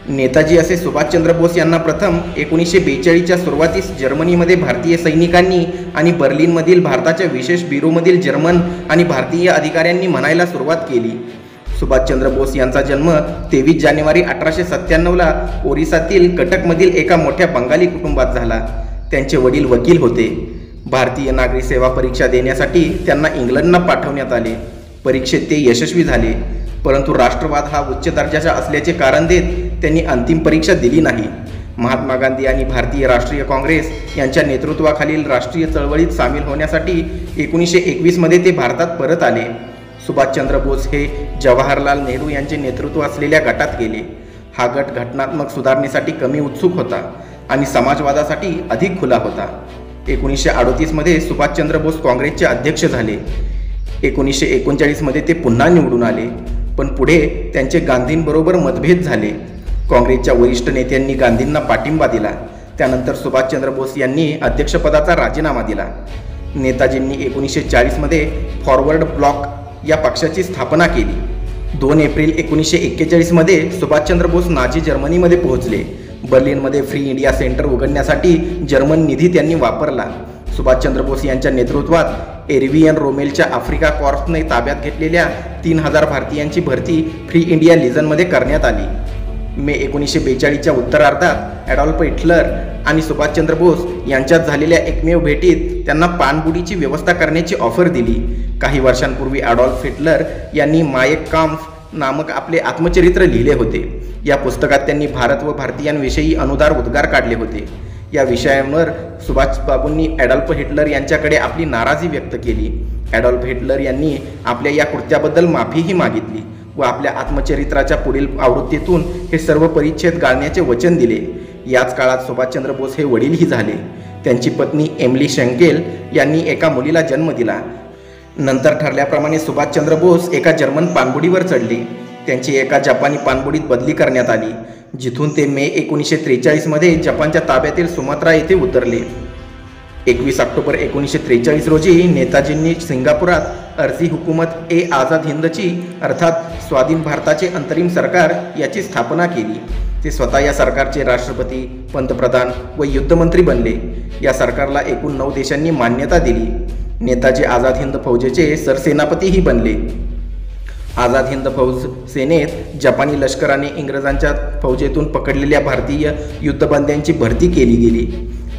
नेताजी असे सुभाषचंद्र बोस यांना प्रथम 1942च्या सुरुवातीस जर्मनीमध्ये भारतीय सैनिकांनी आणि बर्लिनमधील भारताच्या विशेष ब्युरोमधील जर्मन आणि भारतीय अधिकाऱ्यांनी म्हणायला सुरुवात केली. सुभाषचंद्र बोस यांचा जन्म 23 जानेवारी 1897ला ओरिसातील कटकमधील एका मोठ्या बंगाली कुटुंबात झाला. त्यांचे वडील वकील होते. भारतीय नागरी सेवा परीक्षा देण्यासाठी त्यांना इंग्लंडला पाठवण्यात आले. परीक्षेत ते यशस्वी झाले, परंतु राष्ट्रवाद हा उच्च दर्जाचा असल्याचे कारण देत त्यांनी अंतिम परीक्षा दिली नाही. महात्मा गांधी आणि भारतीय राष्ट्रीय काँग्रेस यांच्या नेतृत्वाखालील राष्ट्रीय चळवळीत सामील होण्यासाठी 1921मध्ये ते भारतात परत आले. सुभाषचंद्र बोस हे जवाहरलाल नेहरू यांचे नेतृत्व असलेल्या गटात गेले. हा गट घटनात्मक सुधारणेसाठी कमी उत्सुक होता आणि समाजवादासाठी अधिक खुला होता. 1938मध्ये सुभाषचंद्र बोस काँग्रेसचे अध्यक्ष झाले. 1939मध्ये ते पुन्हा निवडून आले, पण पुढे त्यांचे गांधींबरोबर मतभेद झाले. काँग्रेसच्या वरिष्ठ नेत्यांनी गांधींना पाठिंबा दिला. त्यानंतर सुभाषचंद्र बोस यांनी अध्यक्षपदाचा राजीनामा दिला. नेताजींनी 1940मध्ये फॉरवर्ड ब्लॉक या पक्षाची स्थापना केली. 2 एप्रिल 1941मध्ये सुभाषचंद्र बोस नाझी जर्मनीमध्ये पोहोचले. बर्लिनमध्ये फ्री इंडिया सेंटर उघडण्यासाठी जर्मन निधी त्यांनी वापरला. सुभाषचंद्र बोस यांच्या नेतृत्वात एरवियन रोमेलच्या आफ्रिका कॉर्प्सने ताब्यात घेतलेल्या 3000 भारतीयांची भरती फ्री इंडिया लीजनमध्ये करण्यात आली. मे 1942च्या उत्तरार्धात ॲडॉल्फ हिटलर आणि सुभाषचंद्र बोस यांच्यात झालेल्या एकमेव भेटीत त्यांना पाणबुडीची व्यवस्था करण्याची ऑफर दिली. काही वर्षांपूर्वी ॲडॉल्फ हिटलर यांनी मायक काम्फ नामक आपले आत्मचरित्र लिहिले होते. या पुस्तकात त्यांनी भारत व भारतीयांविषयी अनुदार उद्गार काढले होते. या विषयांवर सुभाषबाबूंनी ॲडॉल्फ हिटलर यांच्याकडे आपली नाराजी व्यक्त केली. ॲडॉल्फ हिटलर यांनी आपल्या या कृत्याबद्दल माफीही मागितली व आपल्या आत्मचरित्राच्या पुढील आवृत्तीतून हे सर्व परिच्छेद गाळण्याचे वचन दिले. याच काळात सुभाषचंद्र बोस हे वडीलही झाले. त्यांची पत्नी एमिली शेंकेल यांनी एका मुलीला जन्म दिला. नंतर ठरल्याप्रमाणे सुभाषचंद्र बोस एका जर्मन पाणबुडीवर चढले. त्यांची एका जपानी पाणबुडीत बदली करण्यात आली, जिथून ते मे 1943मध्ये जपानच्या ताब्यातील सुमात्रा येथे उतरले. 21 ऑक्टोबर 1943 रोजी नेताजींनी सिंगापुरात अर्जी हुकूमत ए आझाद हिंदची अर्थात स्वाधीन भारताचे अंतरिम सरकार याची स्थापना केली. ते स्वतः या सरकारचे राष्ट्रपती, पंतप्रधान व युद्धमंत्री बनले. या सरकारला एकूण 9 देशांनी मान्यता दिली. नेताजी आझाद हिंद फौजेचे सरसेनापतीही बनले. आझाद हिंद फौज सेनेत जपानी लष्कराने इंग्रजांच्या फौजेतून पकडलेल्या भारतीय युद्धबंद्यांची भरती केली गेली.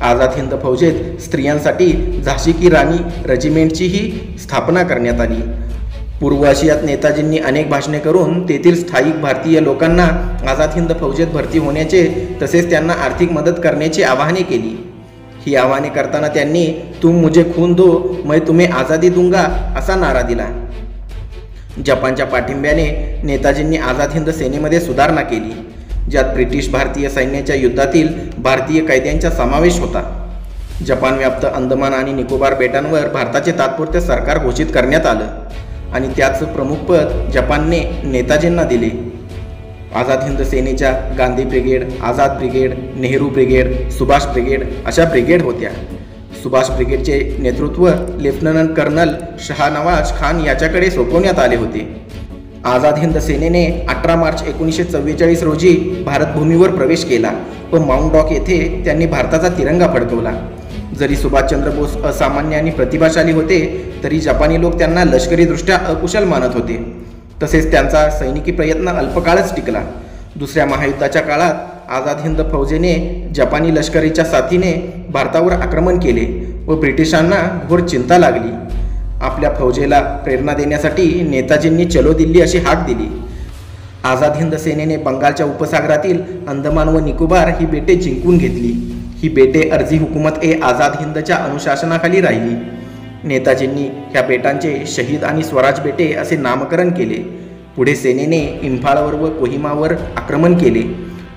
आझाद हिंद फौजेत स्त्रियांसाठी झाशी की राणी रेजिमेंटचीही स्थापना करण्यात आली. पूर्व आशियात नेताजींनी अनेक भाषणे करून तेथील स्थायिक भारतीय लोकांना आझाद हिंद फौजेत भरती होण्याचे तसेच त्यांना आर्थिक मदत करण्याची आवाहने केली. ही आवाहने करताना त्यांनी तुम मुझे खून दो मैं तुम्हें आझादी दूंगा असा नारा दिला. जपानच्या पाठिंब्याने नेताजींनी आझाद हिंद सेनेमध्ये सुधारणा केली, ज्यात ब्रिटिश भारतीय सैन्याच्या युद्धातील भारतीय कैद्यांचा समावेश होता. जपान व्याप्त अंदमान आणि निकोबार बेटांवर भारताचे तात्पुरते सरकार घोषित करण्यात आलं आणि त्याचं प्रमुखपद जपानने नेताजींना दिले. आझाद हिंद सेनेच्या Gandhi brigade, Azad brigade, Nehru brigade, Subhash brigade अशा ब्रिगेड होत्या. सुभाष ब्रिगेडचे नेतृत्व लेफ्टनंट कर्नल शहानवाज खान याच्याकडे सोपवण्यात आले होते. आझाद हिंद सेनेने 18 मार्च 1944 रोजी भारतभूमीवर प्रवेश केला व माउंटबॅटन येथे त्यांनी भारताचा तिरंगा फडकवला. जरी सुभाषचंद्र बोस असामान्य आणि प्रतिभाशाली होते, तरी जपानी लोक त्यांना लष्करीदृष्ट्या अकुशल मानत होते. तसेच त्यांचा सैनिकी प्रयत्न अल्पकाळच टिकला. दुसऱ्या महायुद्धाच्या काळात आझाद हिंद फौजेने जपानी लष्करीच्या साथीने भारतावर आक्रमण केले व ब्रिटिशांना घोर चिंता लागली. आपल्या फौजेला प्रेरणा देण्यासाठी नेताजींनी चलो दिल्ली अशी हाक दिली. आझाद हिंद सेनेने बंगालच्या उपसागरातील अंदमान व निकोबार ही बेटे जिंकून घेतली. ही बेटे अर्जी हुकूमत ए आझाद हिंदच्या अनुशासनाखाली राहिली. नेताजींनी ह्या बेटांचे शहीद आणि स्वराज बेटे असे नामकरण केले. पुढे सेनेने इम्फाळवर व कोहिमावर आक्रमण केले,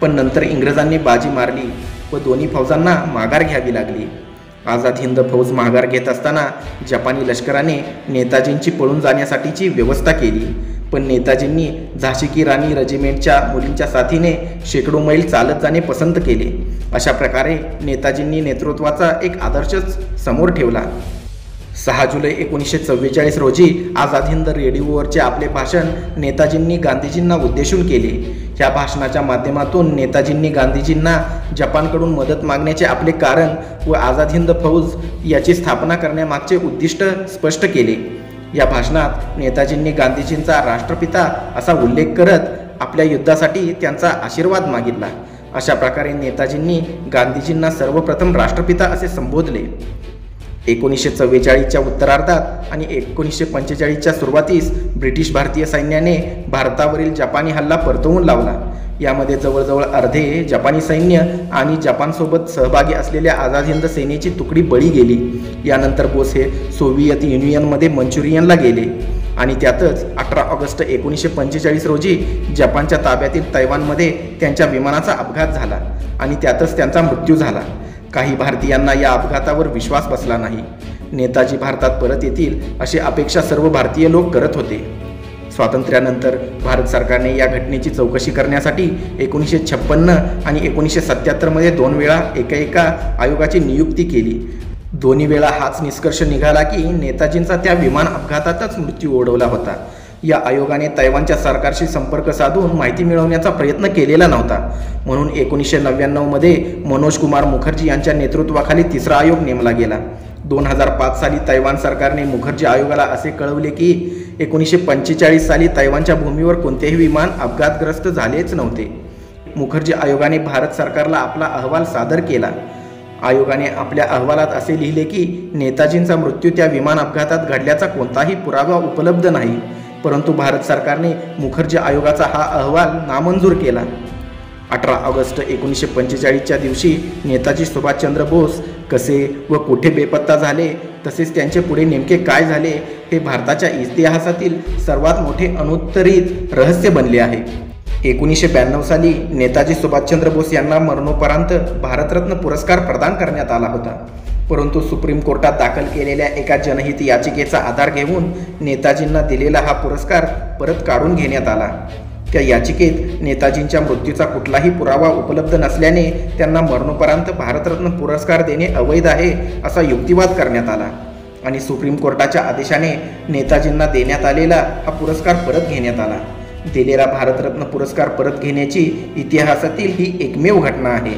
पण नंतर इंग्रजांनी बाजी मारली व दोन्ही फौजांना माघार घ्यावी लागली. आझाद हिंद फौज माघार घेत असताना जपानी लष्कराने नेताजींची पळून जाण्यासाठीची व्यवस्था केली, पण नेताजींनी झाशी की राणी रेजिमेंटच्या मुलींच्या साथीने शेकडो मैल चालत जाणे पसंत केले. अशा प्रकारे नेताजींनी नेतृत्वाचा एक आदर्शच समोर ठेवला. 6 जुलै 1944 रोजी आझाद हिंद रेडिओवरचे आपले भाषण नेताजींनी गांधीजींना उद्देशून केले. ह्या भाषणाच्या माध्यमातून नेताजींनी गांधीजींना जपानकडून मदत मागण्याचे आपले कारण व आझाद हिंद फौज याची स्थापना करण्यामागचे उद्दिष्ट स्पष्ट केले। या भाषणात नेताजींनी गांधीजींचा राष्ट्रपिता असा उल्लेख करत आपल्या युद्धासाठी त्यांचा आशीर्वाद मागितला। अशा प्रकारे नेताजींनी गांधीजींना सर्वप्रथम राष्ट्रपिता असे संबोधले। 1944च्या उत्तरार्धात आणि 1945च्या सुरुवातीस ब्रिटिश भारतीय सैन्याने भारतावरील जपानी हल्ला परतवून लावला। यामध्ये जवळजवळ अर्धे जपानी सैन्य आणि जपानसोबत सहभागी असलेल्या आझाद हिंद सेनेची तुकडी बळी गेली। यानंतर बोस हे सोव्हिएत युनियनमध्ये मंचुरियनला गेले आणि त्यातच 18 ऑगस्ट 1945 रोजी जपानच्या ताब्यातील तैवानमध्ये त्यांच्या विमानाचा अपघात झाला आणि त्यातच त्यांचा मृत्यू झाला। काही भारतीयांना या अपघातावर विश्वास बसला नाही। नेताजी भारतात परत येतील अशी अपेक्षा सर्व भारतीय लोक करत होते। स्वातंत्र्यानंतर भारत सरकारने या घटनेची चौकशी करण्यासाठी 1956 आणि 1977 मध्ये 2 वेळा एका आयोगाची नियुक्ती केली। दोन्ही वेळा हाच निष्कर्ष निघाला की नेताजींचा त्या विमान अपघातातच मृत्यू ओढवला होता। या आयोगाने तैवानच्या सरकारशी संपर्क साधून माहिती मिळवण्याचा प्रयत्न केलेला नव्हता, म्हणून 1999 मध्ये मनोज कुमार मुखर्जी यांच्या नेतृत्वाखाली तिसरा आयोग नेमला गेला। 2005 साली तैवान सरकारने मुखर्जी आयोगाला असे कळवले की 1945 साली तैवानच्या भूमीवर कोणतेही विमान अपघातग्रस्त झालेच नव्हते। मुखर्जी आयोगाने भारत सरकारला आपला अहवाल सादर केला। आयोगाने आपल्या अहवालात असे लिहिले की नेताजींचा मृत्यू त्या विमान अपघातात घडल्याचा कोणताही पुरावा उपलब्ध नाही, परंतु भारत सरकारने मुखर्जी आयोगाचा हा अहवाल नामंजूर केला। 18 ऑगस्ट 1945च्या दिवशी नेताजी सुभाषचंद्र बोस कसे व कुठे बेपत्ता झाले, तसेच त्यांचे पुढे नेमके काय झाले हे भारताच्या इतिहासातील सर्वात मोठे अनुत्तरित रहस्य बनले आहे। 1992 साली नेताजी सुभाषचंद्र बोस यांना मरणोपरांत भारतरत्न पुरस्कार प्रदान करण्यात आला होता, परंतु सुप्रीम कोर्टात दाखल केलेल्या एका जनहित याचिकेचा आधार घेऊन नेताजींना दिलेला हा पुरस्कार परत काढून घेण्यात आला। त्या याचिकेत नेताजींच्या मृत्यूचा कुठलाही पुरावा उपलब्ध नसल्याने त्यांना मरणोपरांत भारतरत्न पुरस्कार देणे अवैध आहे असा युक्तिवाद करण्यात आला आणि सुप्रीम कोर्टाच्या आदेशाने नेताजींना देण्यात आलेला हा पुरस्कार परत घेण्यात आला। दिलेला भारतरत्न पुरस्कार परत घेण्याची इतिहासातील ही एकमेव घटना आहे।